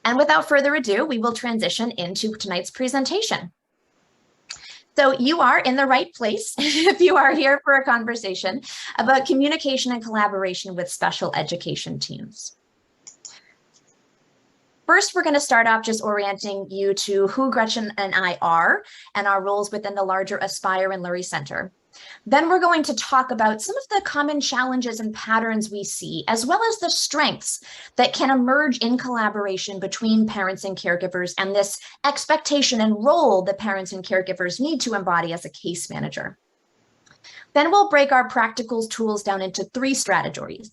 And without further ado, we will transition into tonight's presentation. So you are in the right place if you are here for a conversation about communication and collaboration with special education teams. First, we're going to start off just orienting you to who Gretchen and I are and our roles within the larger Aspire and Lurie Center. Then we're going to talk about some of the common challenges and patterns we see, as well as the strengths that can emerge in collaboration between parents and caregivers, and this expectation and role that parents and caregivers need to embody as a case manager. Then we'll break our practical tools down into three categories.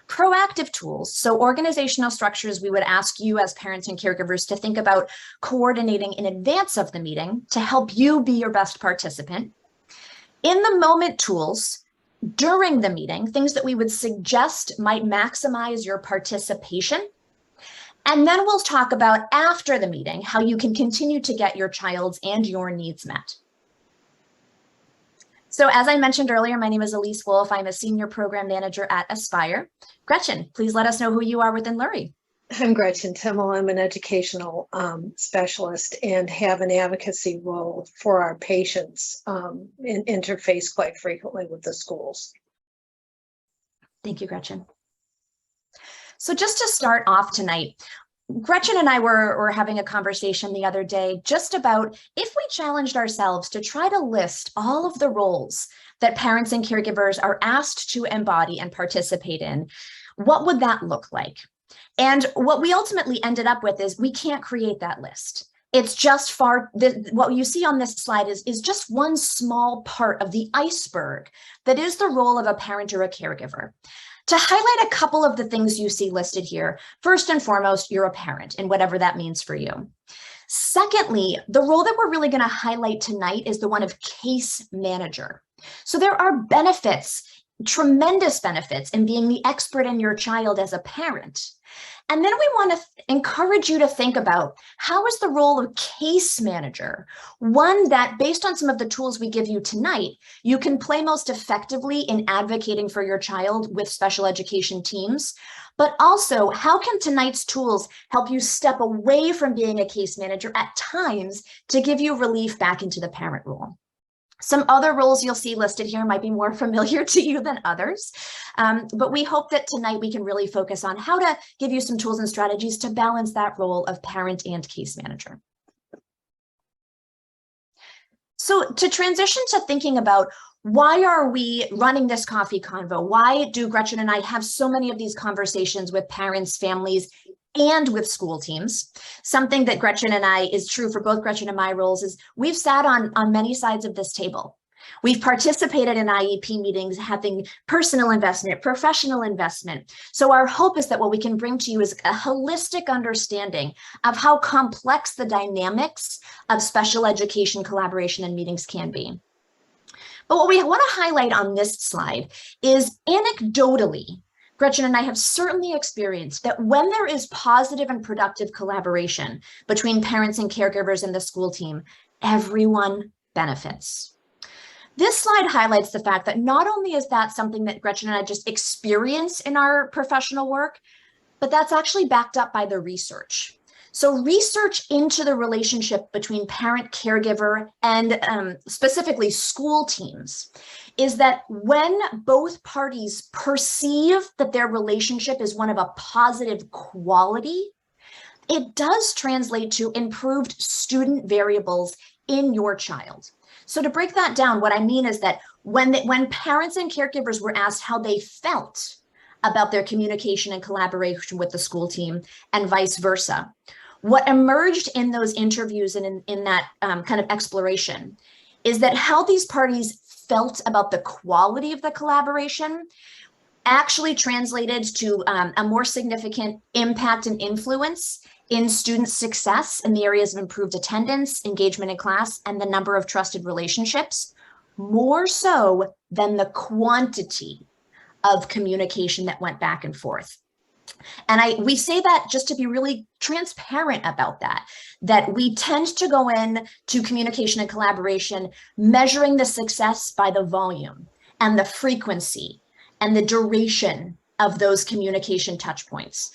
Proactive tools, so organizational structures we would ask you as parents and caregivers to think about coordinating in advance of the meeting to help you be your best participant. In the moment tools, during the meeting, things that we would suggest might maximize your participation. And then we'll talk about after the meeting, how you can continue to get your child's and your needs met. So as I mentioned earlier, my name is Elise Wolf. I'm a senior program manager at Aspire. Gretchen, please let us know who you are within Lurie. I'm Gretchen Timmel. I'm an educational specialist and have an advocacy role for our patients and interface quite frequently with the schools. Thank you, Gretchen. So just to start off tonight, Gretchen and I were having a conversation the other day just about if we challenged ourselves to try to list all of the roles that parents and caregivers are asked to embody and participate in, what would that look like? And what we ultimately ended up with is we can't create that list. It's just what you see on this slide is just one small part of the iceberg that is the role of a parent or a caregiver. To highlight a couple of the things you see listed here, first and foremost, you're a parent and whatever that means for you. Secondly, the role that we're really going to highlight tonight is the one of case manager. So there are benefits, tremendous benefits in being the expert in your child as a parent. And then we want to encourage you to think about how is the role of case manager, one that based on some of the tools we give you tonight, you can play most effectively in advocating for your child with special education teams, but also how can tonight's tools help you step away from being a case manager at times to give you relief back into the parent role. Some other roles you'll see listed here might be more familiar to you than others, but we hope that tonight we can really focus on how to give you some tools and strategies to balance that role of parent and case manager. So to transition to thinking about why are we running this coffee convo? Why do Gretchen and I have so many of these conversations with parents, families, and with school teams? Something that Gretchen and I is true for both Gretchen and my roles is we've sat on many sides of this table. We've participated in IEP meetings, having personal investment, professional investment. So our hope is that what we can bring to you is a holistic understanding of how complex the dynamics of special education collaboration and meetings can be. But what we want to highlight on this slide is anecdotally, Gretchen and I have certainly experienced that when there is positive and productive collaboration between parents and caregivers in the school team, everyone benefits. This slide highlights the fact that not only is that something that Gretchen and I just experience in our professional work, but that's actually backed up by the research. So research into the relationship between parent, caregiver, and specifically school teams is that when both parties perceive that their relationship is one of a positive quality, it does translate to improved student variables in your child. So to break that down, what I mean is that when parents and caregivers were asked how they felt about their communication and collaboration with the school team and vice versa, what emerged in those interviews and in that kind of exploration is that how these parties felt about the quality of the collaboration actually translated to a more significant impact and influence in student success in the areas of improved attendance, engagement in class, and the number of trusted relationships, more so than the quantity of communication that went back and forth. And we say that just to be really transparent about that we tend to go in to communication and collaboration, measuring the success by the volume and the frequency and the duration of those communication touch points.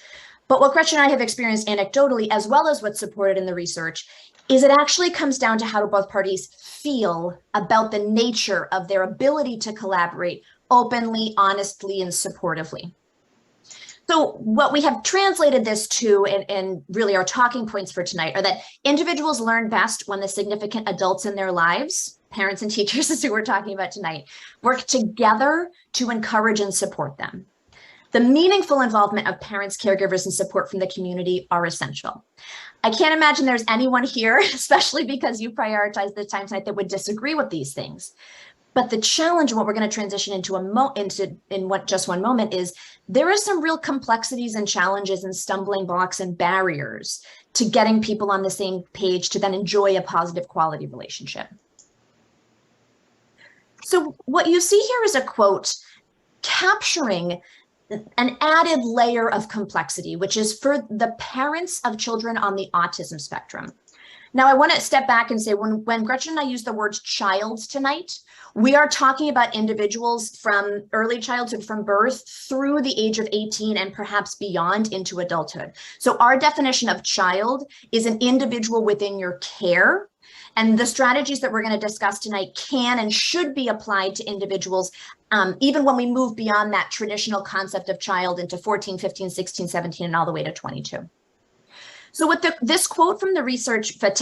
But what Gretchen and I have experienced anecdotally, as well as what's supported in the research, is it actually comes down to how both parties feel about the nature of their ability to collaborate openly, honestly, and supportively. So what we have translated this to, and really our talking points for tonight, are that individuals learn best when the significant adults in their lives, parents and teachers is who we're talking about tonight, work together to encourage and support them. The meaningful involvement of parents, caregivers, and support from the community are essential. I can't imagine there's anyone here, especially because you prioritize the time tonight, that would disagree with these things. But the challenge, what we're going to transition into just one moment, is there is some real complexities and challenges and stumbling blocks and barriers to getting people on the same page to then enjoy a positive quality relationship. So what you see here is a quote capturing an added layer of complexity, which is for the parents of children on the autism spectrum. Now, I want to step back and say, when Gretchen and I use the word child tonight, we are talking about individuals from early childhood, from birth through the age of 18 and perhaps beyond into adulthood. So our definition of child is an individual within your care. And the strategies that we're going to discuss tonight can and should be applied to individuals, even when we move beyond that traditional concept of child into 14, 15, 16, 17, and all the way to 22. So what this quote from the research from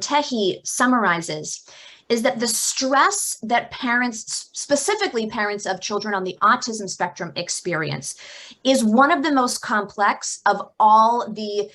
Tehi summarizes is that the stress that parents, specifically parents of children on the autism spectrum, experience is one of the most complex of all the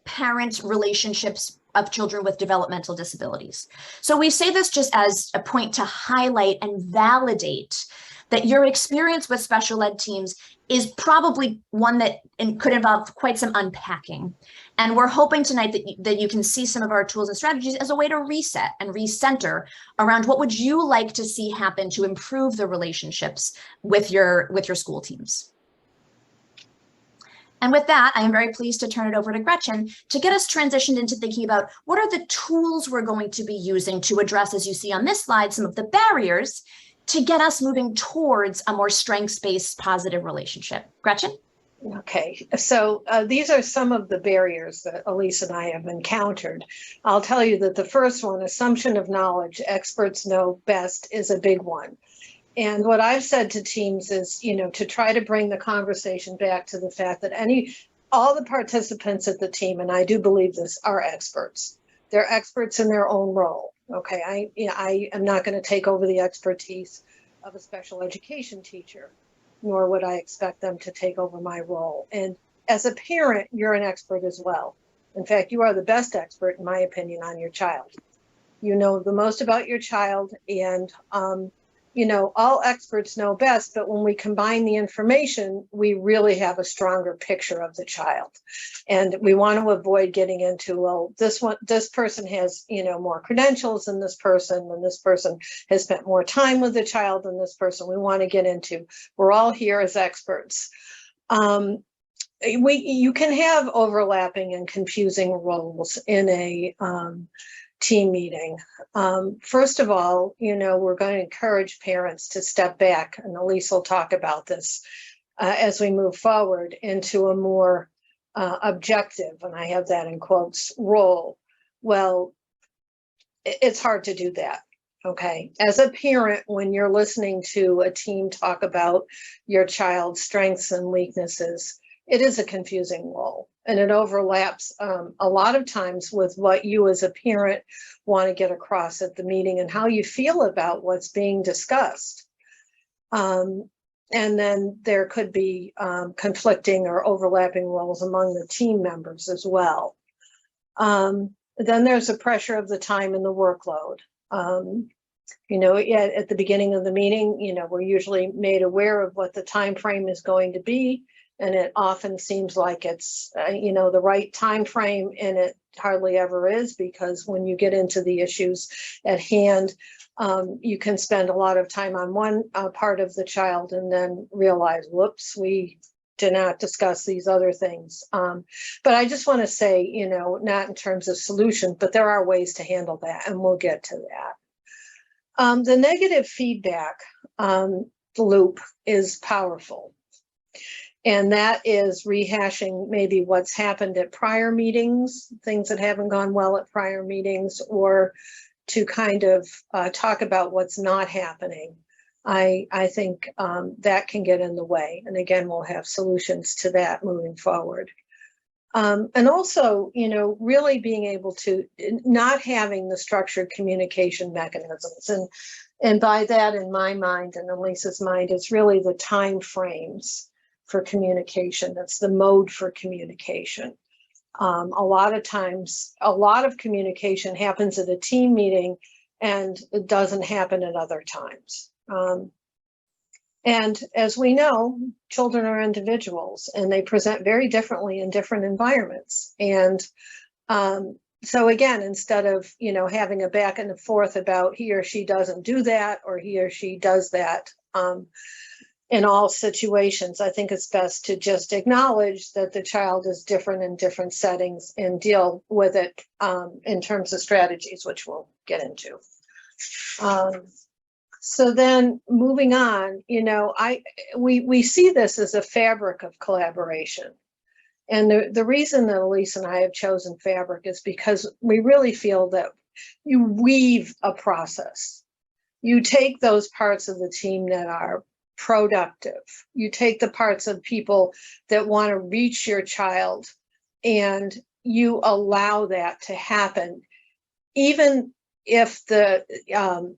parent relationships of children with developmental disabilities. So we say this just as a point to highlight and validate that your experience with special ed teams is probably one that could involve quite some unpacking. And we're hoping tonight that you can see some of our tools and strategies as a way to reset and recenter around what would you like to see happen to improve the relationships with your school teams. And with that, I am very pleased to turn it over to Gretchen to get us transitioned into thinking about what are the tools we're going to be using to address, as you see on this slide, some of the barriers to get us moving towards a more strengths-based positive relationship. Gretchen? Okay, so these are some of the barriers that Elise and I have encountered. I'll tell you that the first one, assumption of knowledge, experts know best, is a big one. And what I've said to teams is, to try to bring the conversation back to the fact that all the participants at the team, and I do believe this, are experts. They're experts in their own role. Okay, I am not going to take over the expertise of a special education teacher, nor would I expect them to take over my role. And as a parent, you're an expert as well. In fact, you are the best expert, in my opinion, on your child. You know the most about your child, and all experts know best, but when we combine the information, we really have a stronger picture of the child. And we want to avoid getting into, well, this person has, more credentials than this person, and this person has spent more time with the child than this person. We want to get into, we're all here as experts. You can have overlapping and confusing roles in a team meeting. First of all, we're going to encourage parents to step back, and Elise will talk about this as we move forward, into a more objective, and I have that in quotes, role. Well, it's hard to do that. Okay. As a parent, when you're listening to a team talk about your child's strengths and weaknesses, it is a confusing role, and it overlaps a lot of times with what you as a parent want to get across at the meeting and how you feel about what's being discussed. And then there could be conflicting or overlapping roles among the team members as well. Then there's the pressure of the time and the workload. At the beginning of the meeting, we're usually made aware of what the time frame is going to be. And it often seems like it's, the right time frame, and it hardly ever is, because when you get into the issues at hand, you can spend a lot of time on one part of the child and then realize, whoops, we did not discuss these other things. But I just want to say, not in terms of solutions, but there are ways to handle that, and we'll get to that. The negative feedback loop is powerful. And that is rehashing maybe what's happened at prior meetings, things that haven't gone well at prior meetings, or to kind of talk about what's not happening. I think that can get in the way. And again, we'll have solutions to that moving forward. And also, you know, really being able to not having the structured communication mechanisms. And by that, in my mind and in Lisa's mind, it's really the time frames for communication. That's the mode for communication. A lot of times, a lot of communication happens at a team meeting and it doesn't happen at other times. And as we know, children are individuals and they present very differently in different environments. And so again, instead of, you know, having a back and forth about he or she doesn't do that or he or she does that in all situations, I think it's best to just acknowledge that the child is different in different settings and deal with it in terms of strategies, which we'll get into. So then moving on, you know, we see this as a fabric of collaboration. And the reason that Elise and I have chosen fabric is because we really feel that you weave a process. You take those parts of the team that are productive. You take the parts of people that want to reach your child and you allow that to happen, even if the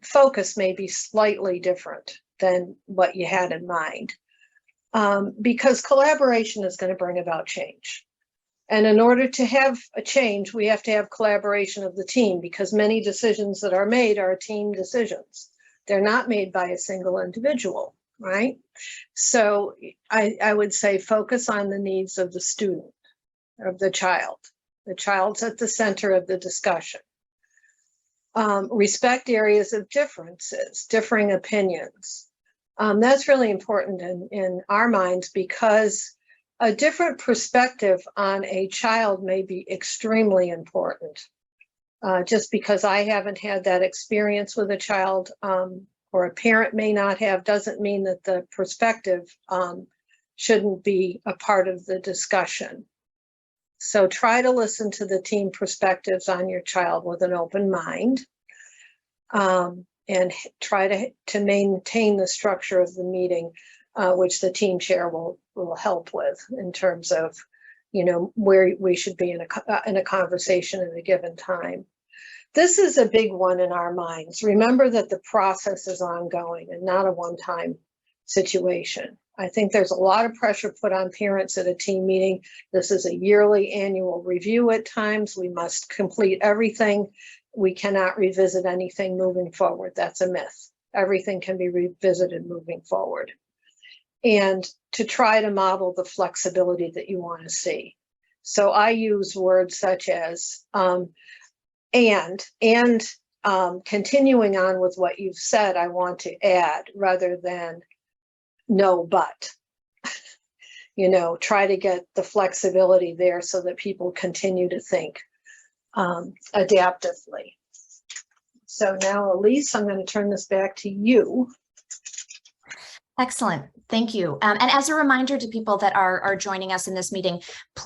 focus may be slightly different than what you had in mind. Because collaboration is going to bring about change. And in order to have a change, we have to have collaboration of the team, because many decisions that are made are team decisions. They're not made by a single individual, right? So I would say focus on the needs of the student, of the child. The child's at the center of the discussion. Respect areas of differences, differing opinions. That's really important in our minds, because a different perspective on a child may be extremely important. Just because I haven't had that experience with a child, or a parent may not have, doesn't mean that the perspective shouldn't be a part of the discussion. So try to listen to the team perspectives on your child with an open mind, and try to maintain the structure of the meeting, which the team chair will help with in terms of, you know, where we should be in a conversation at a given time. This is a big one in our minds. Remember that the process is ongoing and not a one-time situation. I think there's a lot of pressure put on parents at a team meeting. This is a yearly annual review at times. We must complete everything. We cannot revisit anything moving forward. That's a myth. Everything can be revisited moving forward. And to try to model the flexibility that you want to see. So I use words such as, continuing on with what you've said, I want to add, rather than no, but, you know, try to get the flexibility there so that people continue to think adaptively. So now, Elise, I'm going to turn this back to you. Excellent. Thank you. And as a reminder to people that are joining us in this meeting,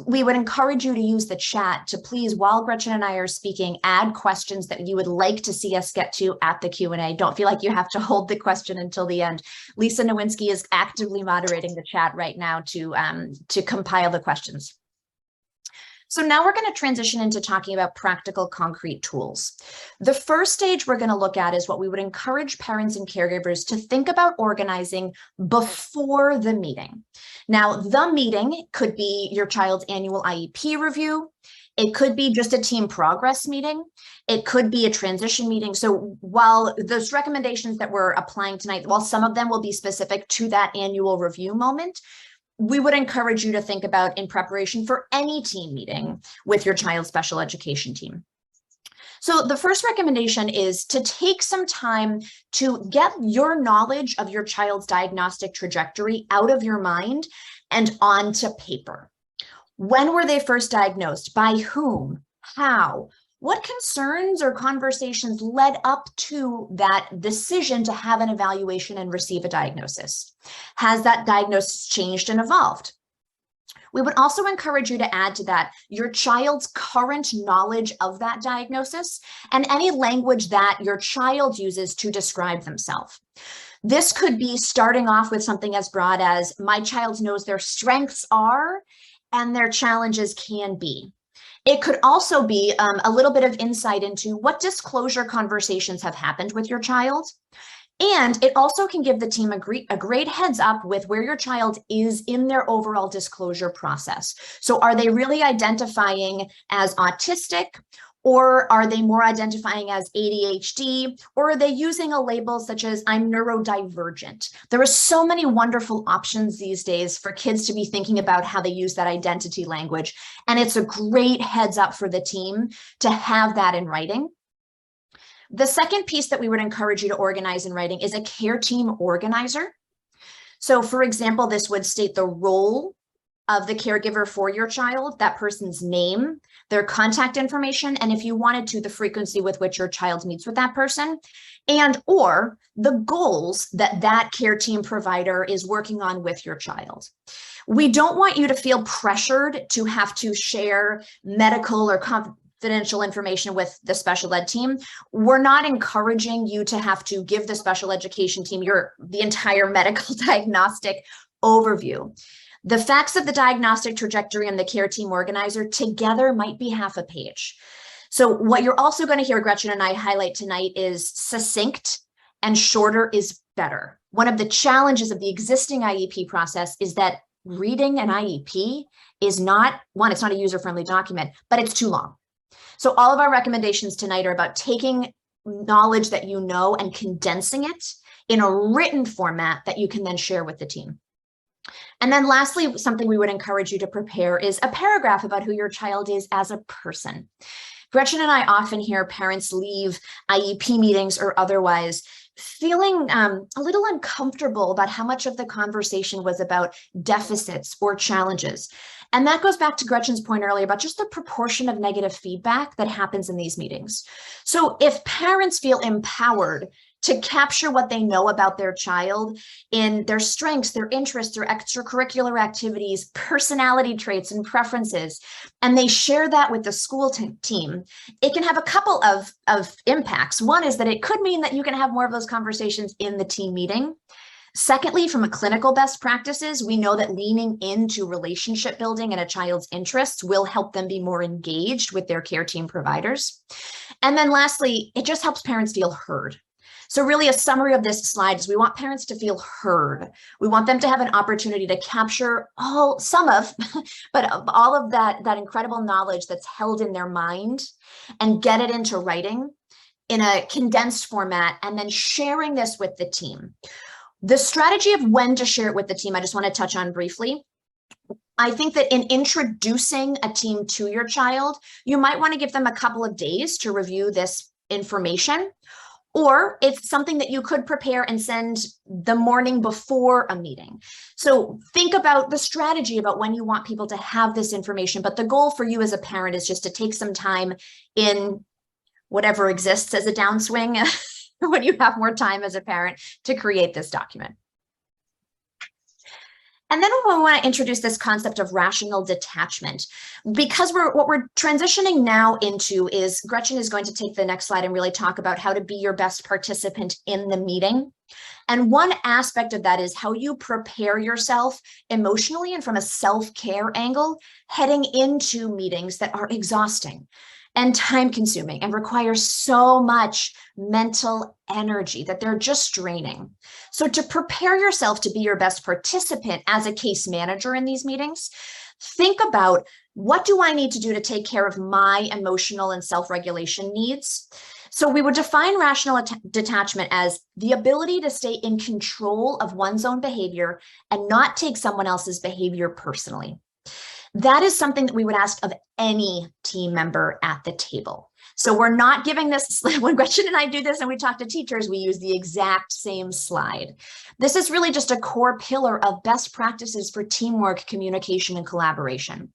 we would encourage you to use the chat to please, while Gretchen and I are speaking, add questions that you would like to see us get to at the Q&A. Don't feel like you have to hold the question until the end. Lisa Nowinski is actively moderating the chat right now to compile the questions. So now we're going to transition into talking about practical, concrete tools. The first stage we're going to look at is what we would encourage parents and caregivers to think about organizing before the meeting. Now, the meeting could be your child's annual IEP review. It could be just a team progress meeting. It could be a transition meeting. So while those recommendations that we're applying tonight, while some of them will be specific to that annual review moment, we would encourage you to think about in preparation for any team meeting with your child's special education team. So the first recommendation is to take some time to get your knowledge of your child's diagnostic trajectory out of your mind and onto paper. When were they first diagnosed? By whom? How? What concerns or conversations led up to that decision to have an evaluation and receive a diagnosis? Has that diagnosis changed and evolved? We would also encourage you to add to that your child's current knowledge of that diagnosis and any language that your child uses to describe themselves. This could be starting off with something as broad as, my child knows their strengths are and their challenges can be. It could also be a little bit of insight into what disclosure conversations have happened with your child. And it also can give the team a great heads up with where your child is in their overall disclosure process. So are they really identifying as autistic, or are they more identifying as ADHD, or are they using a label such as I'm neurodivergent? There are so many wonderful options these days for kids to be thinking about how they use that identity language. And it's a great heads up for the team to have that in writing. The second piece that we would encourage you to organize in writing is a care team organizer. So for example, this would state the role of the caregiver for your child, that person's name, their contact information, and if you wanted to, the frequency with which your child meets with that person, and or the goals that that care team provider is working on with your child. We don't want you to feel pressured to have to share medical or confidential information with the special ed team. We're not encouraging you to have to give the special education team the entire medical diagnostic overview. The facts of the diagnostic trajectory and the care team organizer together might be half a page. So what you're also going to hear Gretchen and I highlight tonight is succinct and shorter is better. One of the challenges of the existing IEP process is that reading an IEP is not, one, it's not a user-friendly document, but it's too long. So all of our recommendations tonight are about taking knowledge that you know and condensing it in a written format that you can then share with the team. And then lastly, something we would encourage you to prepare is a paragraph about who your child is as a person. Gretchen and I often hear parents leave IEP meetings or otherwise feeling a little uncomfortable about how much of the conversation was about deficits or challenges. And that goes back to Gretchen's point earlier about just the proportion of negative feedback that happens in these meetings. So if parents feel empowered to capture what they know about their child in their strengths, their interests, their extracurricular activities, personality traits, and preferences, and they share that with the school team, it can have a couple of impacts. One is that it could mean that you can have more of those conversations in the team meeting. Secondly, from a clinical best practices, we know that leaning into relationship building and a child's interests will help them be more engaged with their care team providers. And then lastly, it just helps parents feel heard. So really a summary of this slide is we want parents to feel heard. We want them to have an opportunity to capture all of that incredible knowledge that's held in their mind and get it into writing in a condensed format and then sharing this with the team. The strategy of when to share it with the team, I just want to touch on briefly. I think that in introducing a team to your child, you might want to give them a couple of days to review this information. Or it's something that you could prepare and send the morning before a meeting. So think about the strategy about when you want people to have this information. But the goal for you as a parent is just to take some time in whatever exists as a downswing when you have more time as a parent to create this document. And then we want to introduce this concept of rational detachment, because what we're transitioning now into is Gretchen is going to take the next slide and really talk about how to be your best participant in the meeting. And one aspect of that is how you prepare yourself emotionally and from a self-care angle heading into meetings that are exhausting and time-consuming and require so much mental energy that they're just draining. So to prepare yourself to be your best participant as a case manager in these meetings, think about, what do I need to do to take care of my emotional and self-regulation needs? So we would define rational detachment as the ability to stay in control of one's own behavior and not take someone else's behavior personally. That is something that we would ask of any team member at the table. So we're not giving this, when Gretchen and I do this and we talk to teachers, we use the exact same slide. This is really just a core pillar of best practices for teamwork, communication, and collaboration.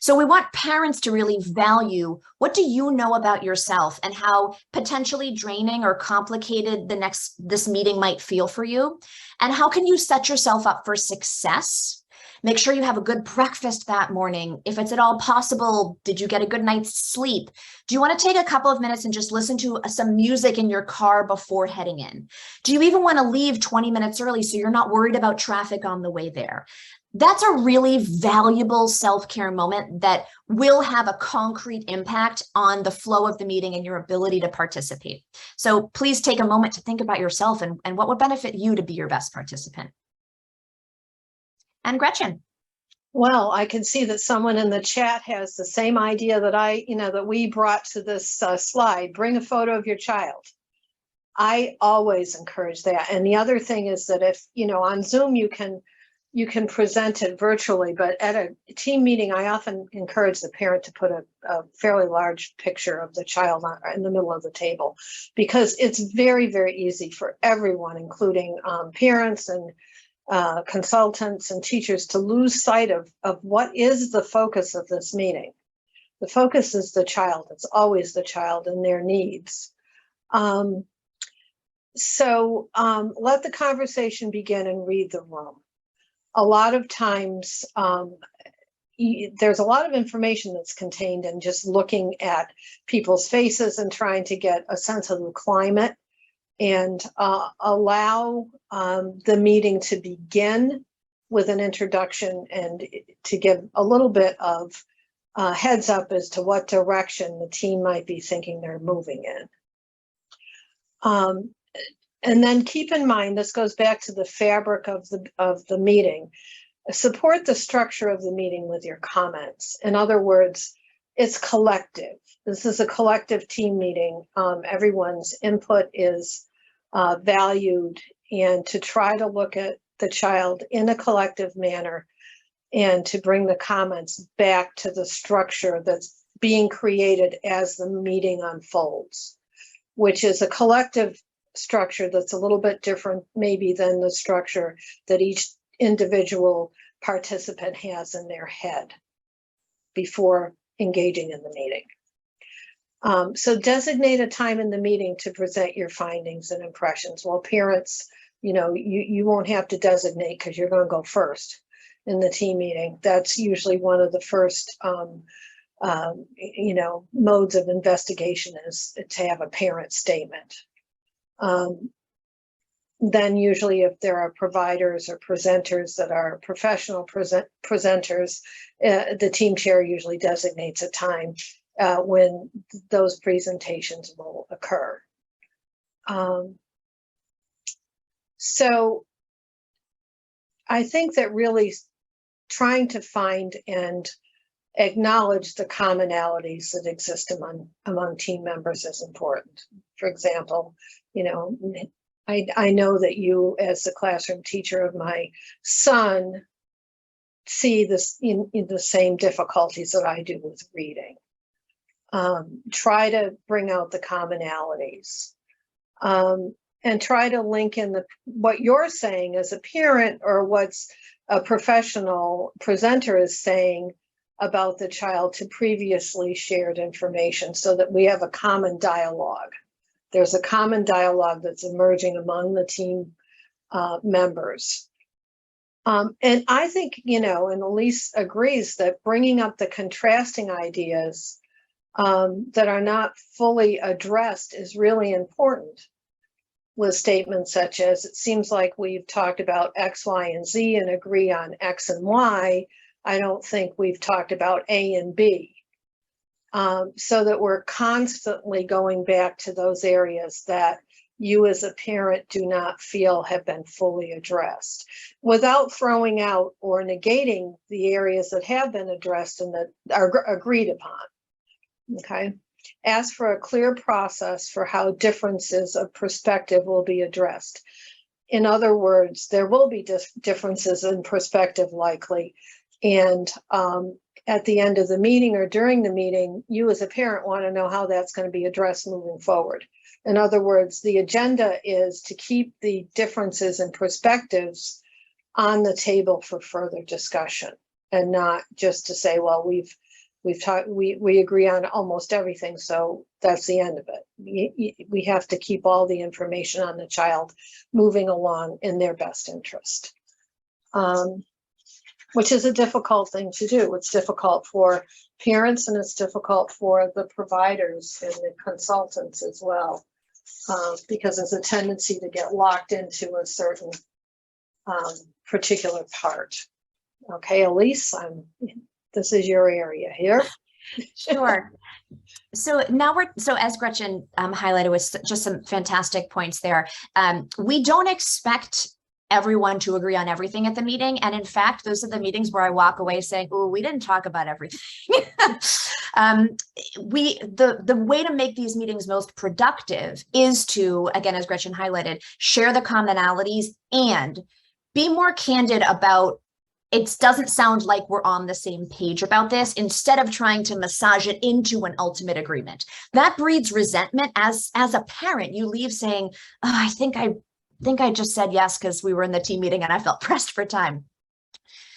So we want parents to really value, what do you know about yourself and how potentially draining or complicated this meeting might feel for you? And how can you set yourself up for success? Make sure you have a good breakfast that morning. If it's at all possible, did you get a good night's sleep? Do you want to take a couple of minutes and just listen to some music in your car before heading in? Do you even want to leave 20 minutes early so you're not worried about traffic on the way there? That's a really valuable self-care moment that will have a concrete impact on the flow of the meeting and your ability to participate. So please take a moment to think about yourself and what would benefit you to be your best participant. And Gretchen. Well, I can see that someone in the chat has the same idea that that we brought to this slide. Bring a photo of your child. I always encourage that. And the other thing is that if, on Zoom, you can present it virtually, but at a team meeting, I often encourage the parent to put a fairly large picture of the child in the middle of the table, because it's very, very easy for everyone, including parents and consultants and teachers, to lose sight of what is the focus of this meeting. The focus is the child. It's always the child and their needs. So let the conversation begin and read the room. A lot of times, there's a lot of information that's contained in just looking at people's faces and trying to get a sense of the climate, and allow the meeting to begin with an introduction and to give a little bit of heads up as to what direction the team might be thinking they're moving in. And then keep in mind, this goes back to the fabric of the meeting. Support the structure of the meeting with your comments. In other words, it's collective. This is a collective team meeting. Everyone's input is valued, and to try to look at the child in a collective manner and to bring the comments back to the structure that's being created as the meeting unfolds, which is a collective structure that's a little bit different maybe than the structure that each individual participant has in their head before engaging in the meeting. So designate a time in the meeting to present your findings and impressions. Well, parents, you won't have to designate because you're going to go first in the team meeting. That's usually one of the first modes of investigation, is to have a parent statement. Then usually if there are providers or presenters that are professional presenters, the team chair usually designates a time when those presentations will occur. So I think that really trying to find and acknowledge the commonalities that exist among team members is important. For example, I know that you, as the classroom teacher of my son, see this in the same difficulties that I do with reading. Try to bring out the commonalities, and try to link in what you're saying as a parent or what's a professional presenter is saying about the child to previously shared information, so that we have a common dialogue. There's a common dialogue that's emerging among the team members. And I think, and Elise agrees that bringing up the contrasting ideas that are not fully addressed is really important, with statements such as, it seems like we've talked about X, Y, and Z and agree on X and Y. I don't think we've talked about A and B. So that we're constantly going back to those areas that you as a parent do not feel have been fully addressed, without throwing out or negating the areas that have been addressed and that are agreed upon. Okay. Ask for a clear process for how differences of perspective will be addressed. In other words, there will be differences in perspective likely. And at the end of the meeting or during the meeting, you as a parent want to know how that's going to be addressed moving forward. In other words, the agenda is to keep the differences in perspectives on the table for further discussion, and not just to say, well, we've talked, we agree on almost everything, so that's the end of it. We have to keep all the information on the child moving along in their best interest. which is a difficult thing to do. It's difficult for parents and it's difficult for the providers and the consultants as well, because there's a tendency to get locked into a certain particular part. Okay, Elise, this is your area here. Sure. So now so as Gretchen highlighted with just some fantastic points there, we don't expect everyone to agree on everything at the meeting. And in fact, those are the meetings where I walk away saying, oh, we didn't talk about everything. The way to make these meetings most productive is to, again, as Gretchen highlighted, share the commonalities and be more candid about it doesn't sound like we're on the same page about this, instead of trying to massage it into an ultimate agreement. That breeds resentment. As a parent, you leave saying, oh, I think I just said yes because we were in the team meeting and I felt pressed for time.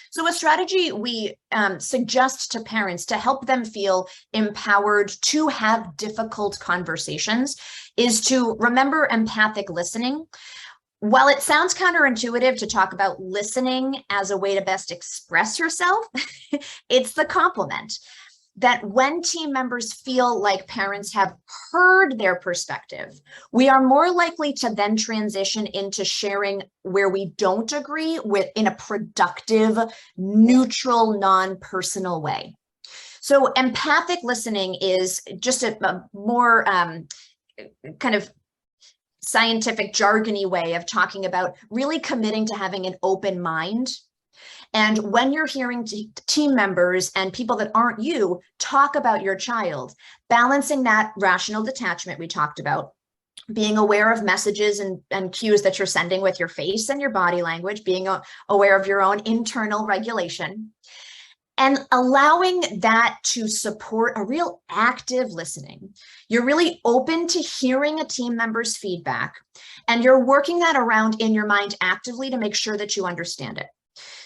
So a strategy we suggest to parents to help them feel empowered to have difficult conversations is to remember empathic listening. While it sounds counterintuitive to talk about listening as a way to best express yourself, it's the compliment that when team members feel like parents have heard their perspective, we are more likely to then transition into sharing where we don't agree with in a productive, neutral, non-personal way. So empathic listening is just a more kind of scientific jargony way of talking about really committing to having an open mind. And when you're hearing team members and people that aren't you talk about your child, balancing that rational detachment we talked about, being aware of messages and cues that you're sending with your face and your body language, being aware of your own internal regulation, and allowing that to support a real active listening. You're really open to hearing a team member's feedback, and you're working that around in your mind actively to make sure that you understand it.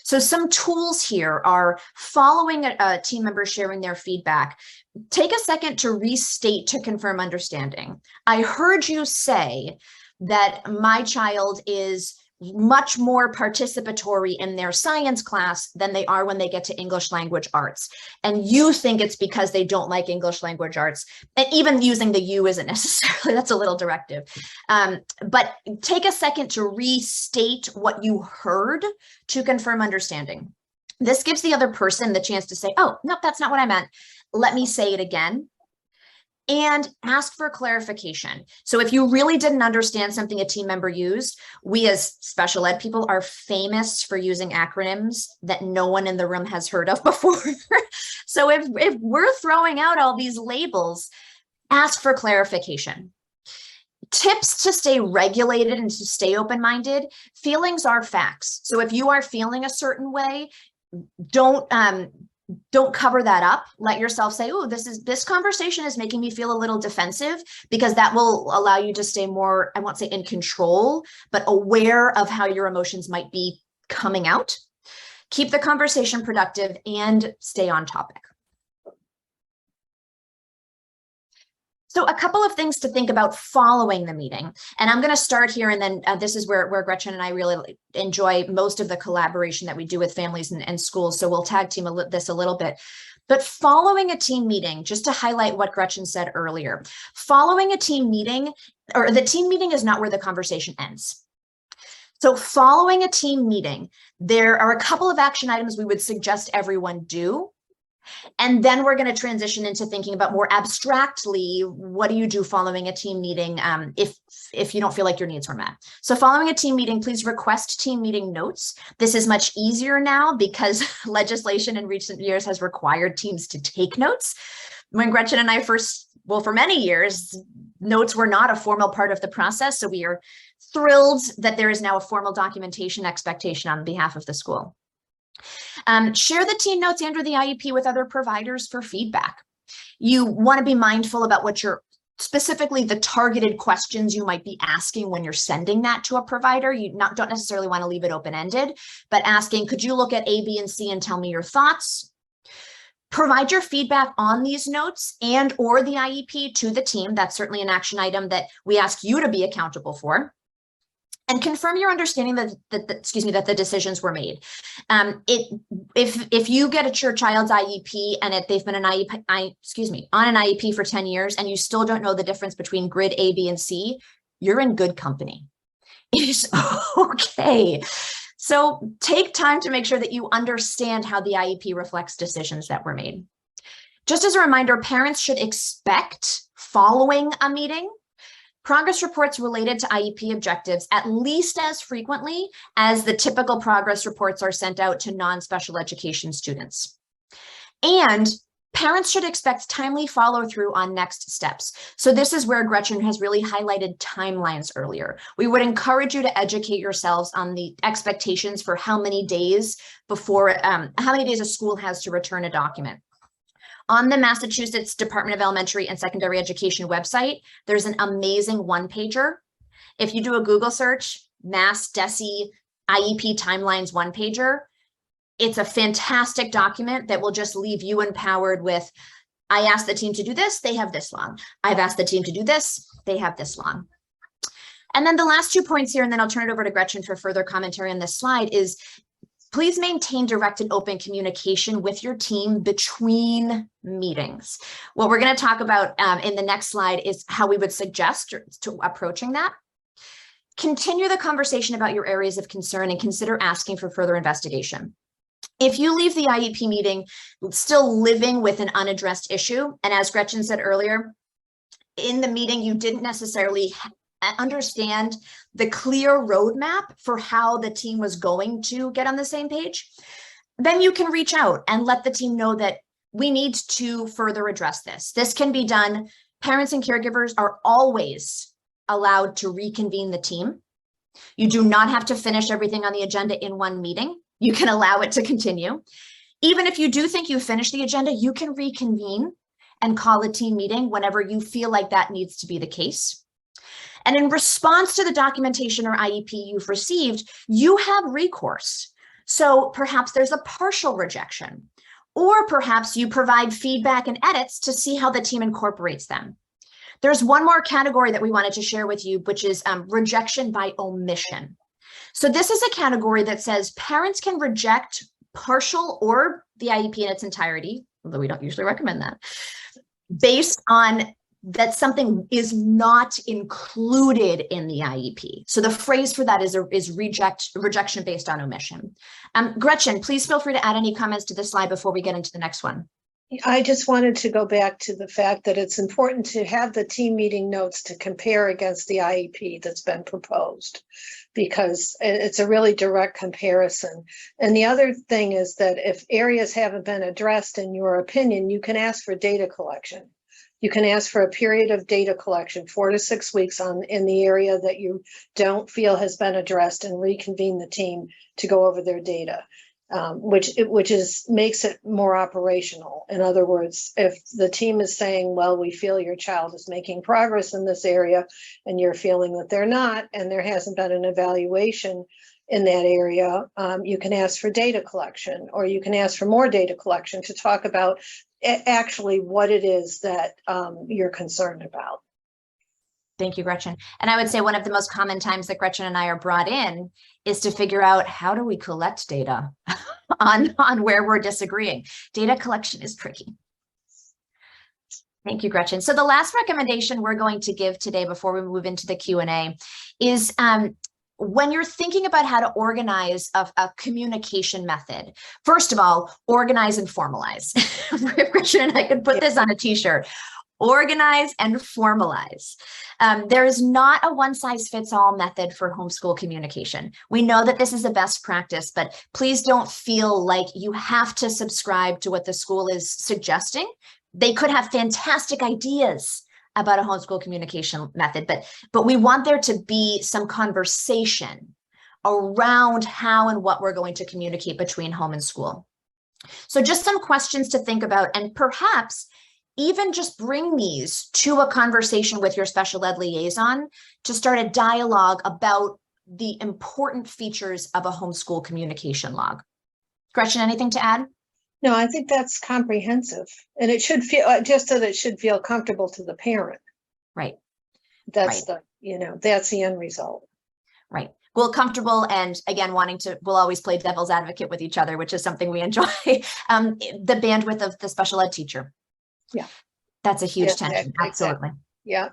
So some tools here are following a team member sharing their feedback. Take a second to restate to confirm understanding. I heard you say that my child is much more participatory in their science class than they are when they get to English language arts. And you think it's because they don't like English language arts. And even using the you isn't necessarily, that's a little directive. But take a second to restate what you heard to confirm understanding. This gives the other person the chance to say, oh, no, that's not what I meant. Let me say it again. And ask for clarification. So if you really didn't understand something a team member used, we as special ed people are famous for using acronyms that no one in the room has heard of before. So if we're throwing out all these labels, ask for clarification. Tips to stay regulated and to stay open-minded. Feelings are facts. So if you are feeling a certain way, don't cover that up. Let yourself say, oh, this conversation is making me feel a little defensive, because that will allow you to stay more, I won't say in control, but aware of how your emotions might be coming out. Keep the conversation productive and stay on topic. So a couple of things to think about following the meeting. And I'm going to start here, and then this is where Gretchen and I really enjoy most of the collaboration that we do with families and schools. So we'll tag team this a little bit. But following a team meeting, just to highlight what Gretchen said earlier, following a team meeting, or the team meeting is not where the conversation ends. So following a team meeting, there are a couple of action items we would suggest everyone do. And then we're going to transition into thinking about more abstractly, what do you do following a team meeting if you don't feel like your needs were met? So following a team meeting, please request team meeting notes. This is much easier now because legislation in recent years has required teams to take notes. When Gretchen and I for many years, notes were not a formal part of the process. So we are thrilled that there is now a formal documentation expectation on behalf of the school. Share the team notes and/or the IEP with other providers for feedback. You want to be mindful about what specifically the targeted questions you might be asking when you're sending that to a provider. You don't necessarily want to leave it open-ended, but asking, could you look at A, B, and C and tell me your thoughts? Provide your feedback on these notes and/or the IEP to the team. That's certainly an action item that we ask you to be accountable for. And confirm your understanding that the decisions were made. if you get at your child's IEP and they've been on an IEP for 10 years and you still don't know the difference between grid A, B, and C, you're in good company. It is okay. So take time to make sure that you understand how the IEP reflects decisions that were made. Just as a reminder, parents should expect following a meeting progress reports related to IEP objectives at least as frequently as the typical progress reports are sent out to non-special education students. And parents should expect timely follow through on next steps. So this is where Gretchen has really highlighted timelines earlier. We would encourage you to educate yourselves on the expectations for how many days a school has to return a document. On the Massachusetts Department of Elementary and Secondary Education website, there's an amazing one-pager. If you do a Google search, Mass DESE IEP Timelines one-pager, it's a fantastic document that will just leave you empowered with, I asked the team to do this, they have this long. I've asked the team to do this, they have this long. And then the last 2 points here, and then I'll turn it over to Gretchen for further commentary on this slide, is please maintain direct and open communication with your team between meetings. What we're going to talk about in the next slide is how we would suggest to approaching that. Continue the conversation about your areas of concern and consider asking for further investigation. If you leave the IEP meeting still living with an unaddressed issue, and as Gretchen said earlier, in the meeting, you didn't necessarily understand the clear roadmap for how the team was going to get on the same page, then you can reach out and let the team know that we need to further address this. This can be done. Parents and caregivers are always allowed to reconvene the team. You do not have to finish everything on the agenda in one meeting. You can allow it to continue. Even if you do think you finished the agenda, you can reconvene and call a team meeting whenever you feel like that needs to be the case. And in response to the documentation or IEP you've received, you have recourse. So perhaps there's a partial rejection, or perhaps you provide feedback and edits to see how the team incorporates them. There's one more category that we wanted to share with you, which is rejection by omission. So this is a category that says parents can reject partial or the IEP in its entirety, although we don't usually recommend that, based on that something is not included in the IEP. So the phrase for that is rejection based on omission. Gretchen, please feel free to add any comments to this slide before we get into the next one. I just wanted to go back to the fact that it's important to have the team meeting notes to compare against the IEP that's been proposed, because it's a really direct comparison. And the other thing is that if areas haven't been addressed, in your opinion, you can ask for data collection. You can ask for a period of data collection, 4 to 6 weeks in the area that you don't feel has been addressed, and reconvene the team to go over their data, which makes it more operational. In other words, if the team is saying, well, we feel your child is making progress in this area, and you're feeling that they're not, and there hasn't been an evaluation in that area, you can ask for data collection, or you can ask for more data collection to talk about actually what it is that you're concerned about. Thank you, Gretchen. And I would say one of the most common times that Gretchen and I are brought in is to figure out, how do we collect data on where we're disagreeing? Data collection is tricky. Thank you, Gretchen. So the last recommendation we're going to give today before we move into the Q&A is when you're thinking about how to organize a communication method, first of all, organize and formalize. Gretchen and I could put this on a t-shirt. Organize and formalize. There is not a one-size-fits-all method for homeschool communication. We know that this is a best practice, but please don't feel like you have to subscribe to what the school is suggesting. They could have fantastic ideas about a homeschool communication method, but we want there to be some conversation around how and what we're going to communicate between home and school. So just some questions to think about, and perhaps even just bring these to a conversation with your special ed liaison to start a dialogue about the important features of a homeschool communication log. Gretchen, anything to add? No, I think that's comprehensive, and it should feel just that it should feel comfortable to the parent. Right. That's right. That's the end result. Right. Well, comfortable and again, we'll always play devil's advocate with each other, which is something we enjoy. The bandwidth of the special ed teacher. Yeah. That's a huge tension. Absolutely. Yeah.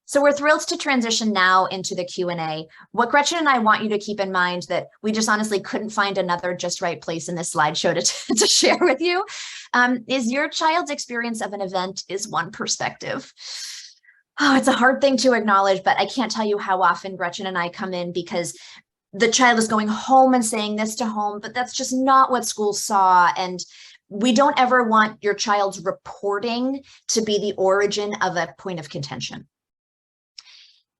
So we're thrilled to transition now into the Q&A. What Gretchen and I want you to keep in mind that we just honestly couldn't find another just right place in this slideshow to share with you is your child's experience of an event is one perspective. Oh, it's a hard thing to acknowledge, but I can't tell you how often Gretchen and I come in because the child is going home and saying this to home, but that's just not what school saw. And we don't ever want your child's reporting to be the origin of a point of contention.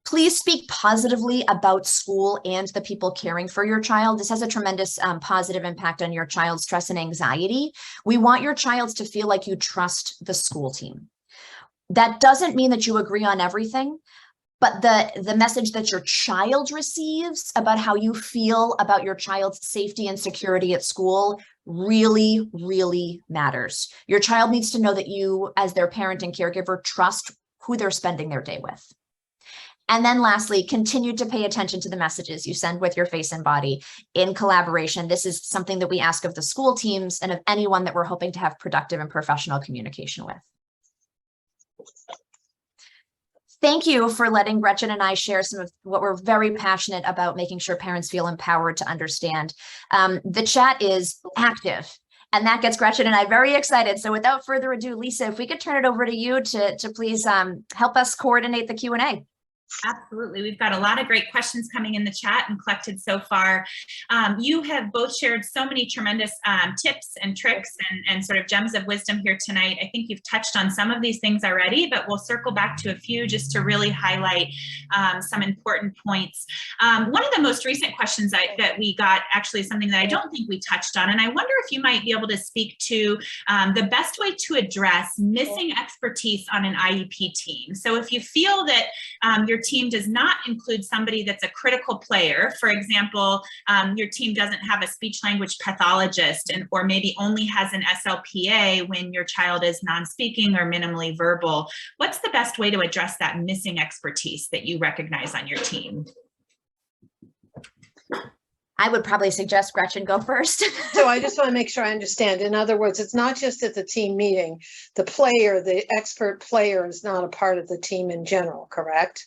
Please speak positively about school and the people caring for your child. This has a tremendous positive impact on your child's stress and anxiety. We want your child to feel like you trust the school team. That doesn't mean that you agree on everything, but the message that your child receives about how you feel about your child's safety and security at school really, really matters. Your child needs to know that you, as their parent and caregiver, trust who they're spending their day with. And then lastly, continue to pay attention to the messages you send with your face and body in collaboration. This is something that we ask of the school teams and of anyone that we're hoping to have productive and professional communication with. Thank you for letting Gretchen and I share some of what we're very passionate about, making sure parents feel empowered to understand. The chat is active. And that gets Gretchen and I very excited. So without further ado, Lisa, if we could turn it over to you to please help us coordinate the Q&A. Absolutely. We've got a lot of great questions coming in the chat and collected so far. You have both shared so many tremendous tips and tricks and sort of gems of wisdom here tonight. I think you've touched on some of these things already, but we'll circle back to a few just to really highlight some important points. One of the most recent questions that we got actually is something that I don't think we touched on, and I wonder if you might be able to speak to the best way to address missing expertise on an IEP team. So if you feel that your team does not include somebody that's a critical player. For example, your team doesn't have a speech language pathologist or maybe only has an SLPA when your child is non-speaking or minimally verbal. What's the best way to address that missing expertise that you recognize on your team? I would probably suggest Gretchen go first. So I just want to make sure I understand. In other words, it's not just at the team meeting. The expert player is not a part of the team in general, correct?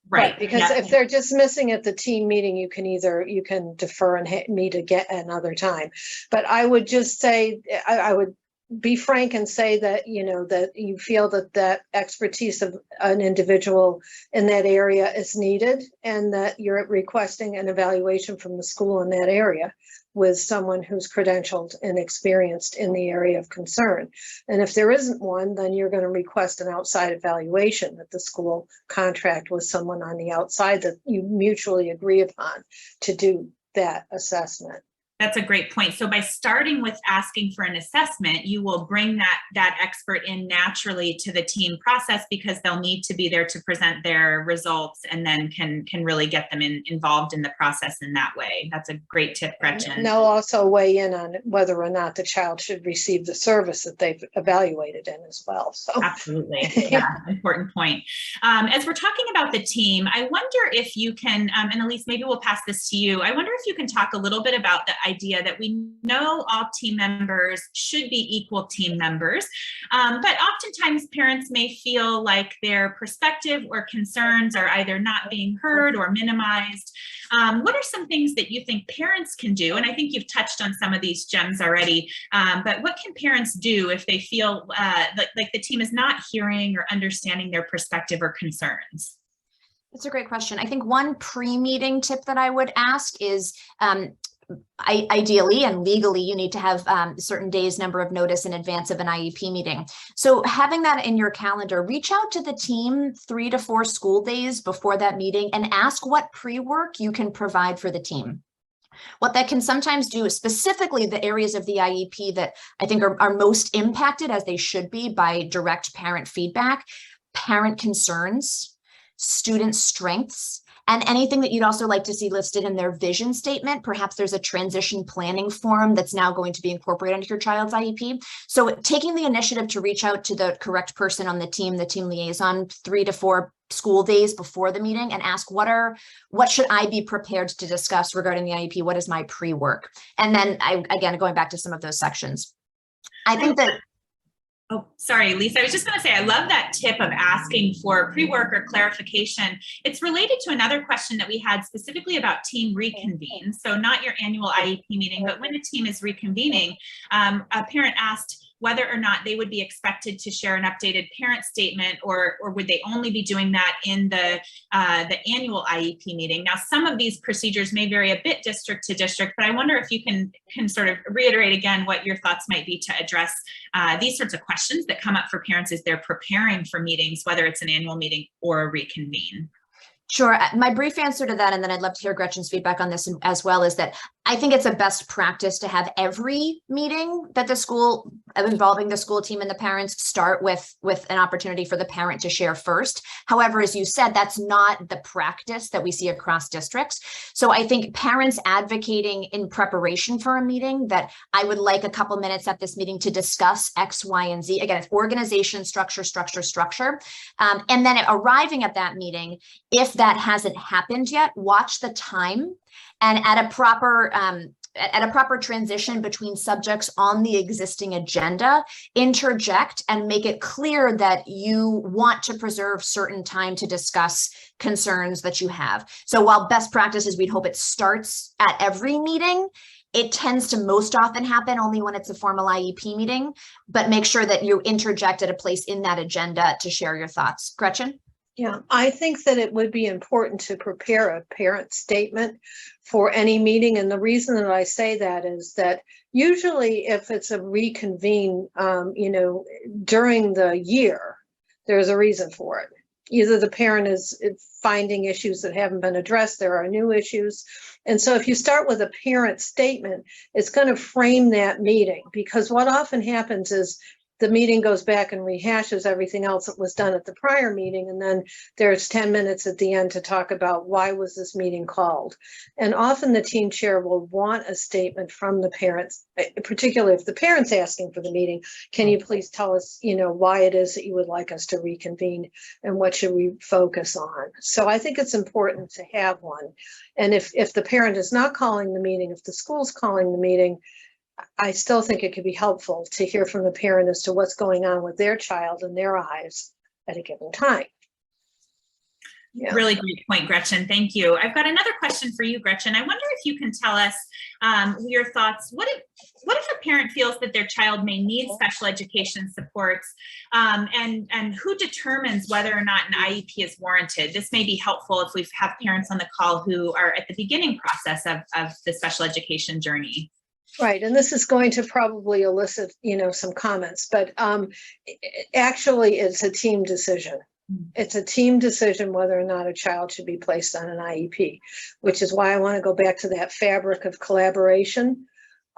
Right. Because if they're just missing at the team meeting, you can defer and meet again another time. But I would just say, I would be frank and say that, that you feel that expertise of an individual in that area is needed and that you're requesting an evaluation from the school in that area with someone who's credentialed and experienced in the area of concern. And if there isn't one, then you're going to request an outside evaluation that the school contract with someone on the outside that you mutually agree upon to do that assessment. That's a great point. So by starting with asking for an assessment, you will bring that expert in naturally to the team process because they'll need to be there to present their results and then can really get them involved in the process in that way. That's a great tip, Gretchen. And they'll also weigh in on whether or not the child should receive the service that they've evaluated in as well. So absolutely. Yeah, important point. As we're talking about the team, I wonder if you can, and Elise, maybe we'll pass this to you. I wonder if you can talk a little bit about the idea that we know all team members should be equal team members, but oftentimes parents may feel like their perspective or concerns are either not being heard or minimized. What are some things that you think parents can do? And I think you've touched on some of these gems already, but what can parents do if they feel like the team is not hearing or understanding their perspective or concerns? That's a great question. I think one pre-meeting tip that I would ask is ideally and legally, you need to have a certain days number of notice in advance of an IEP meeting. So having that in your calendar, reach out to the team 3 to 4 school days before that meeting and ask what pre-work you can provide for the team. What that can sometimes do, specifically the areas of the IEP that I think are most impacted, as they should be, by direct parent feedback, parent concerns, student strengths, and anything that you'd also like to see listed in their vision statement. Perhaps there's a transition planning form that's now going to be incorporated into your child's IEP. So taking the initiative to reach out to the correct person on the team liaison, 3 to 4 school days before the meeting, and ask what should I be prepared to discuss regarding the IEP? What is my pre-work? And then again, going back to some of those sections. I think that. Oh, sorry, Lisa. I was just going to say, I love that tip of asking for pre-work or clarification. It's related to another question that we had specifically about team reconvene. So not your annual IEP meeting, but when a team is reconvening, a parent asked whether or not they would be expected to share an updated parent statement, or would they only be doing that in the annual IEP meeting. Now, some of these procedures may vary a bit district to district, but I wonder if you can sort of reiterate again what your thoughts might be to address these sorts of questions that come up for parents as they're preparing for meetings, whether it's an annual meeting or a reconvene. Sure. My brief answer to that, and then I'd love to hear Gretchen's feedback on this as well, is that I think it's a best practice to have every meeting that the school, involving the school team and the parents, start with an opportunity for the parent to share first. However, as you said, that's not the practice that we see across districts. So I think parents advocating in preparation for a meeting that I would like a couple minutes at this meeting to discuss X, Y, and Z. Again, it's organization, structure. And then arriving at that meeting, if that hasn't happened yet, watch the time, and at a proper transition between subjects on the existing agenda, interject and make it clear that you want to preserve certain time to discuss concerns that you have. So while best practice is we'd hope it starts at every meeting, it tends to most often happen only when it's a formal IEP meeting, but make sure that you interject at a place in that agenda to share your thoughts. Gretchen? Yeah, I think that it would be important to prepare a parent statement for any meeting. And the reason that I say that is that usually if it's a reconvene, during the year, there's a reason for it. Either the parent is finding issues that haven't been addressed, there are new issues. And so if you start with a parent statement, it's going to frame that meeting, because what often happens is the meeting goes back and rehashes everything else that was done at the prior meeting. And then there's 10 minutes at the end to talk about why was this meeting called. And often the team chair will want a statement from the parents, particularly if the parent's asking for the meeting. Can you please tell us, why it is that you would like us to reconvene and what should we focus on? So I think it's important to have one. And if the parent is not calling the meeting, if the school's calling the meeting, I still think it could be helpful to hear from the parent as to what's going on with their child in their eyes at a given time. Yeah. Really great point, Gretchen. Thank you. I've got another question for you, Gretchen. I wonder if you can tell us your thoughts. What if a parent feels that their child may need special education supports, and who determines whether or not an IEP is warranted? This may be helpful if we have parents on the call who are at the beginning process of the special education journey. Right, and this is going to probably elicit, some comments, but actually it's a team decision. It's a team decision whether or not a child should be placed on an IEP, which is why I want to go back to that fabric of collaboration.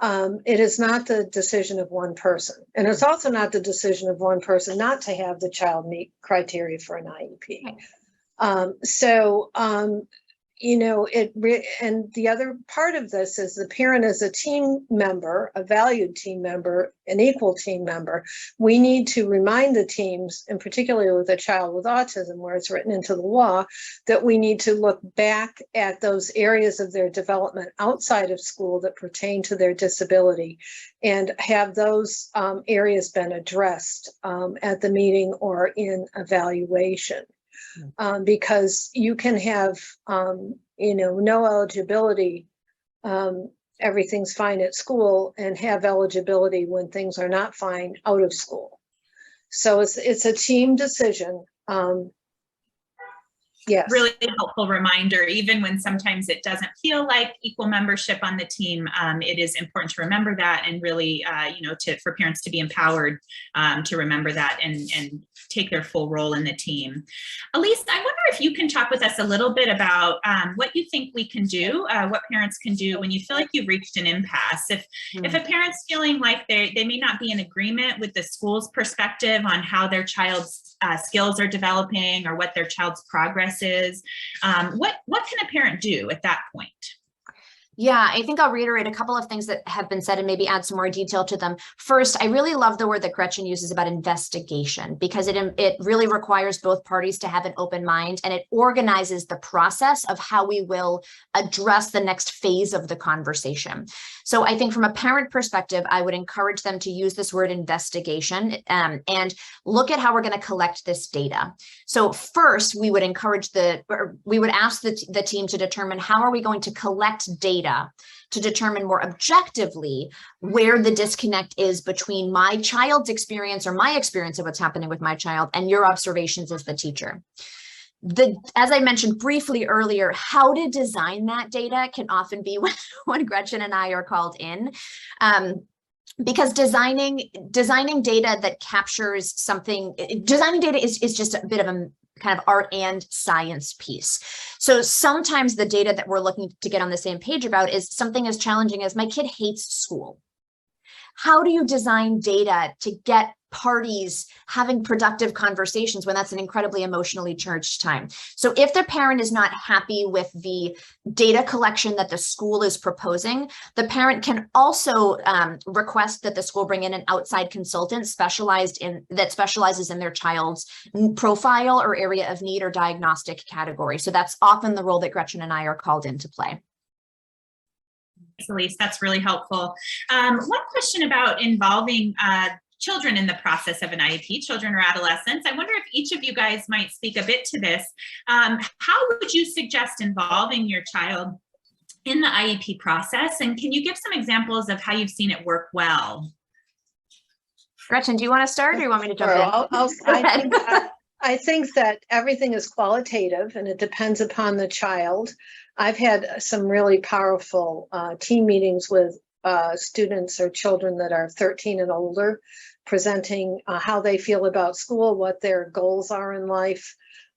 It is not the decision of one person, and it's also not the decision of one person not to have the child meet criteria for an IEP. And the other part of this is the parent is a team member, a valued team member, an equal team member. We need to remind the teams, and particularly with a child with autism, where it's written into the law, that we need to look back at those areas of their development outside of school that pertain to their disability and have those areas been addressed at the meeting or in evaluation. Because you can have, no eligibility, everything's fine at school, and have eligibility when things are not fine out of school. So it's a team decision. Yes. Really helpful reminder, even when sometimes it doesn't feel like equal membership on the team, it is important to remember that, and really, for parents to be empowered to remember that and take their full role in the team. Elise, I wonder if you can talk with us a little bit about what you think we can do, what parents can do when you feel like you've reached an impasse. If a parent's feeling like they may not be in agreement with the school's perspective on how their child's skills are developing or what their child's progress is. What can a parent do at that point? Yeah, I think I'll reiterate a couple of things that have been said and maybe add some more detail to them. First, I really love the word that Gretchen uses about investigation, because it really requires both parties to have an open mind, and it organizes the process of how we will address the next phase of the conversation. So I think from a parent perspective, I would encourage them to use this word investigation and look at how we're going to collect this data. So first, we would ask the team to determine how are we going to collect data to determine more objectively where the disconnect is between my child's experience or my experience of what's happening with my child and your observations as the teacher. As I mentioned briefly earlier, how to design that data can often be when Gretchen and I are called in. Because designing data that captures something, designing data is just a bit of a kind of art and science piece. So sometimes the data that we're looking to get on the same page about is something as challenging as my kid hates school. How do you design data to get parties having productive conversations when that's an incredibly emotionally charged time? So if the parent is not happy with the data collection that the school is proposing, the parent can also request that the school bring in an outside consultant specializes in their child's profile or area of need or diagnostic category. So that's often the role that Gretchen and I are called in to play. Elise, that's really helpful. One question about involving children in the process of an IEP, children or adolescents. I wonder if each of you guys might speak a bit to this. How would you suggest involving your child in the IEP process? And can you give some examples of how you've seen it work well? Gretchen, do you want to start, or do you want me to jump in? I think that everything is qualitative and it depends upon the child. I've had some really powerful team meetings with students or children that are 13 and older, presenting how they feel about school, what their goals are in life,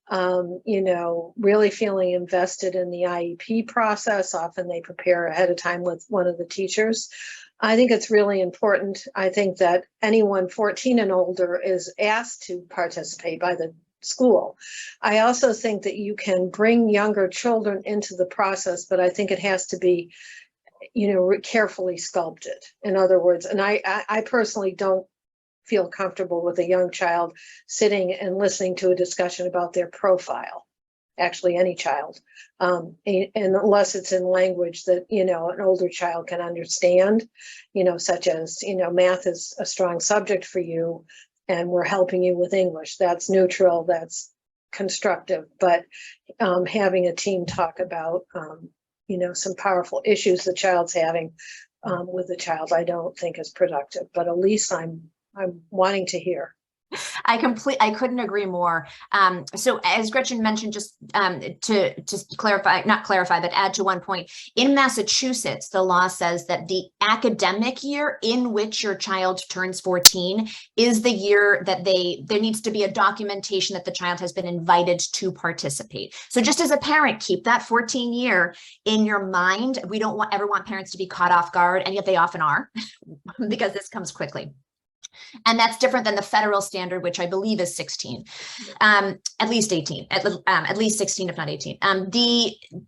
really feeling invested in the IEP process. Often they prepare ahead of time with one of the teachers. I think it's really important. I think that anyone 14 and older is asked to participate by the school. I also think that you can bring younger children into the process, but I think it has to be, carefully sculpted. In other words, and I personally don't feel comfortable with a young child sitting and listening to a discussion about their profile. Actually, any child, and unless it's in language that, an older child can understand, such as, math is a strong subject for you and we're helping you with English. That's neutral, that's constructive. But having a team talk about, some powerful issues the child's having with the child, I don't think is productive. But at least I'm wanting to hear. I couldn't agree more. So as Gretchen mentioned, just to not clarify, but add to one point, in Massachusetts, the law says that the academic year in which your child turns 14 is the year that there needs to be a documentation that the child has been invited to participate. So just as a parent, keep that 14 year in your mind. We don't ever want parents to be caught off guard, and yet they often are because this comes quickly. And that's different than the federal standard, which I believe is 16, at least 18, at least 16, if not 18.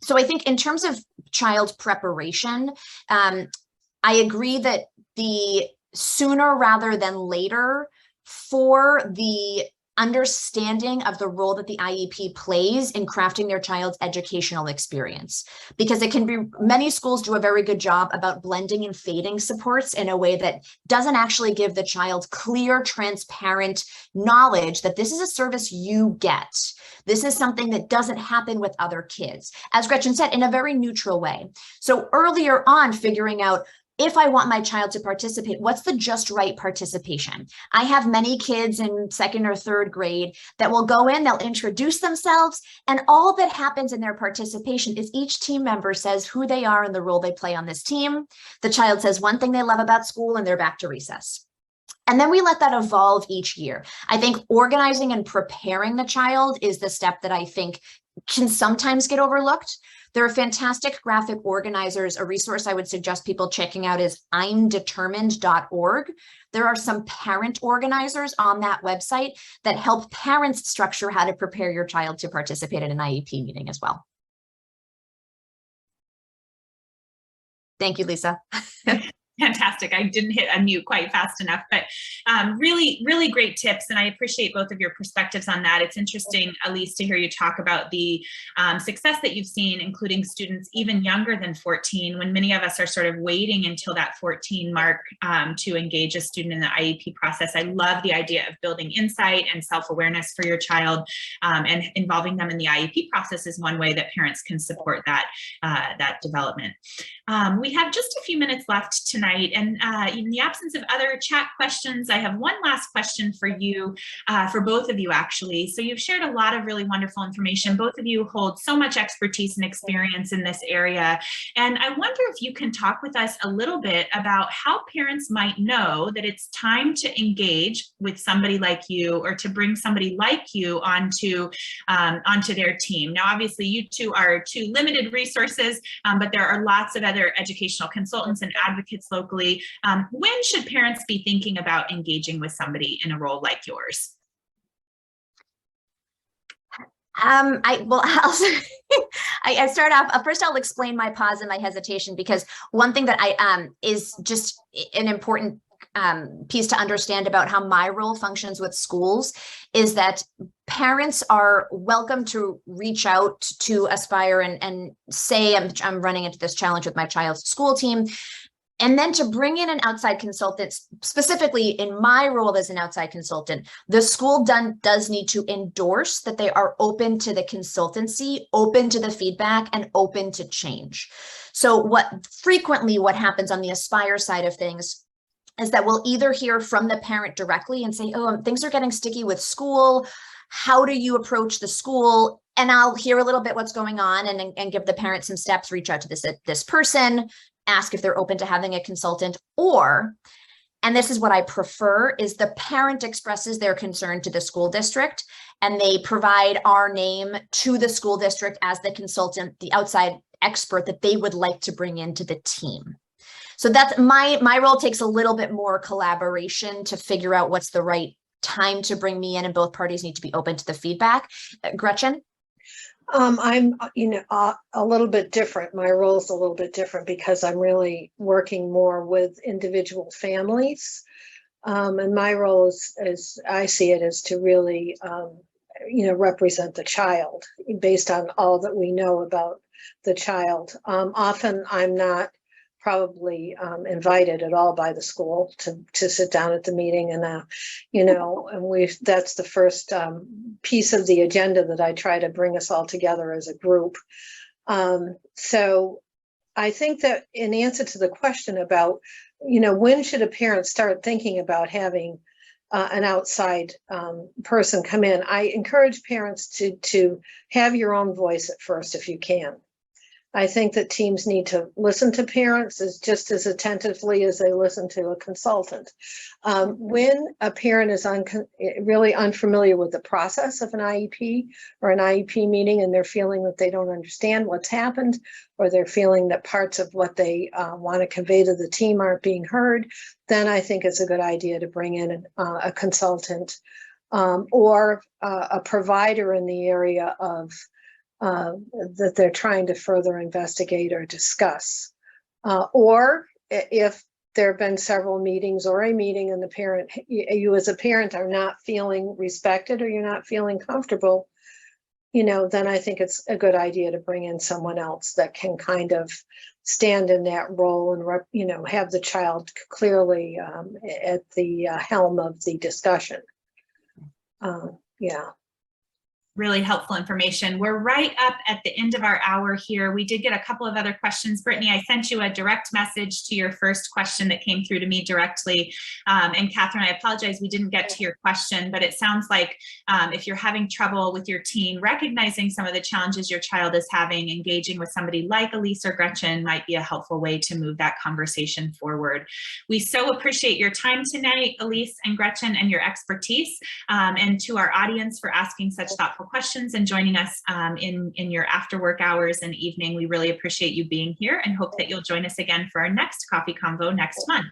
So I think in terms of child preparation, I agree that the sooner rather than later for the understanding of the role that the IEP plays in crafting their child's educational experience, because many schools do a very good job about blending and fading supports in a way that doesn't actually give the child clear, transparent knowledge that this is a service you get. This is something that doesn't happen with other kids, as Gretchen said, in a very neutral way. So earlier on, figuring out, if I want my child to participate, what's the just right participation? I have many kids in second or third grade that will go in, they'll introduce themselves, and all that happens in their participation is each team member says who they are and the role they play on this team. The child says one thing they love about school, and they're back to recess. And then we let that evolve each year. I think organizing and preparing the child is the step that I think can sometimes get overlooked. There are fantastic graphic organizers. A resource I would suggest people checking out is imdetermined.org. There are some parent organizers on that website that help parents structure how to prepare your child to participate in an IEP meeting as well. Thank you, Lisa. Fantastic. I didn't hit unmute quite fast enough, but really, really great tips. And I appreciate both of your perspectives on that. It's interesting, Elise, to hear you talk about the success that you've seen, including students even younger than 14, when many of us are sort of waiting until that 14 mark to engage a student in the IEP process. I love the idea of building insight and self-awareness for your child, and involving them in the IEP process is one way that parents can support that, that development. We have just a few minutes left tonight, and in the absence of other chat questions, I have one last question for you, for both of you actually. So you've shared a lot of really wonderful information. Both of you hold so much expertise and experience in this area, and I wonder if you can talk with us a little bit about how parents might know that it's time to engage with somebody like you, or to bring somebody like you onto their team. Now, obviously, you two are two limited resources, but there are lots of other educational consultants and advocates locally. When should parents be thinking about engaging with somebody in a role like yours? I start off, first I'll explain my pause and my hesitation, because one thing that I is just an important piece to understand about how my role functions with schools is that parents are welcome to reach out to Aspire and say, I'm running into this challenge with my child's school team. And then to bring in an outside consultant, specifically in my role as an outside consultant, the school does need to endorse that they are open to the consultancy, open to the feedback, and open to change. So what happens on the Aspire side of things is that we'll either hear from the parent directly and say, oh, things are getting sticky with school. How do you approach the school? And I'll hear a little bit what's going on and give the parent some steps, reach out to this person, ask if they're open to having a consultant, or, and this is what I prefer, is the parent expresses their concern to the school district and they provide our name to the school district as the consultant, the outside expert that they would like to bring into the team. So that's my role takes a little bit more collaboration to figure out what's the right time to bring me in, and both parties need to be open to the feedback. Gretchen? I'm, a little bit different. My role is a little bit different because I'm really working more with individual families. And my role is I see it as to really, represent the child based on all that we know about the child. Often I'm not probably invited at all by the school to sit down at the meeting, and and that's the first piece of the agenda that I try to bring us all together as a group. So I think that in answer to the question about when should a parent start thinking about having an outside person come in, I encourage parents to have your own voice at first if you can. I think that teams need to listen to parents just as attentively as they listen to a consultant. When a parent is really unfamiliar with the process of an IEP or an IEP meeting, and they're feeling that they don't understand what's happened, or they're feeling that parts of what they want to convey to the team aren't being heard, then I think it's a good idea to bring in a consultant or a provider in the area of that they're trying to further investigate or discuss. Or if there have been several meetings or a meeting and the parent, you as a parent are not feeling respected or you're not feeling comfortable, then I think it's a good idea to bring in someone else that can kind of stand in that role and, have the child clearly at the helm of the discussion. Yeah. Really helpful information. We're right up at the end of our hour here. We did get a couple of other questions. Brittany, I sent you a direct message to your first question that came through to me directly. And Catherine, I apologize, we didn't get to your question, but it sounds like if you're having trouble with your teen, recognizing some of the challenges your child is having, engaging with somebody like Elise or Gretchen might be a helpful way to move that conversation forward. We so appreciate your time tonight, Elise and Gretchen, and your expertise, and to our audience for asking such thoughtful thoughtful questions and joining us in your after work hours and evening. We really appreciate you being here and hope that you'll join us again for our next coffee convo next month.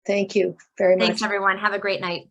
Thank you very much. Thanks, everyone. Have a great night.